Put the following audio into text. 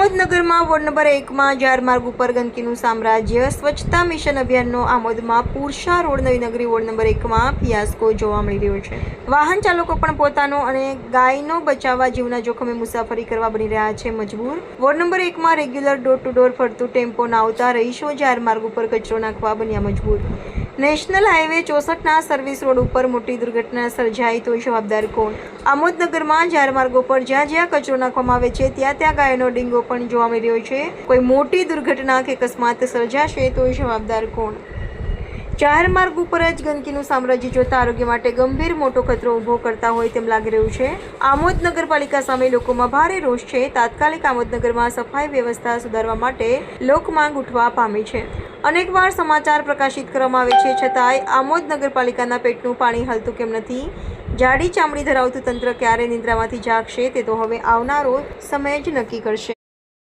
આમોદનગરમાં ward number 1માં જાહેર માર્ગ ઉપર ગંદકીનું સામ્રાજ્ય. સ્વચ્છતા મિશન અભિયાનનો આમોદમાં પુરશા રોડ નવી નગરી વોર્ડ નંબર 1માં ફિયાસ્કો જોવા મળી રહ્યો છે. વાહન ચાલકો પણ પોતાનો અને ગાયનો બચાવવા જીવના જોખમે મુસાફરી કરવા બની રહ્યા છે મજબૂર. વોર્ડ નંબર 1માં રેગ્યુલર ડોર ટુ ડોર ફરતું ટેમ્પો ના આવતા રહીશો જાહેર માર્ગ ઉપર કચરો નાખવા બન્યા મજબૂર. નેશનલ હાઈવે 64ના સર્વિસ રોડ ઉપર મોટી દુર્ઘટના સર્જાઈ તો જવાબદાર કોણ? આમોદનગરમાં જાહેર માર્ગો પર જ્યાં જ્યાં કચરો નાખવામાં આવે છે ત્યાં ત્યાં ગાયનો ડીંગો પણ જોવા મળી રહ્યો છે. કોઈ મોટી દુર્ઘટના કે અકસ્માત સર્જાશે તો જવાબદાર કોણ? જાહેર માર્ગ ઉપર જ ગંદકીનું સામ્રાજ્ય જોતા આરોગ્ય માટે ગંભીર મોટો ખતરો ઊભો કરતા હોય તેમ લાગી રહ્યું છે. આમોદ નગરપાલિકા સામે લોકોમાં ભારે રોષ છે. તાત્કાલિક આમોદનગરમાં સફાઈ વ્યવસ્થા સુધારવા માટે લોકમાંગ ઉઠવા પામી છે. અનેકવાર સમાચાર પ્રકાશિત કરવામાં આવે છે છતાંય આમોદ નગરપાલિકાના પેટનું પાણી હલતું કેમ નથી? જાડી ચામડી ધરાવતું તંત્ર ક્યારે નિંદ્રામાંથી જાગશે તે તો હવે આવનારો સમય જ નક્કી કરશે.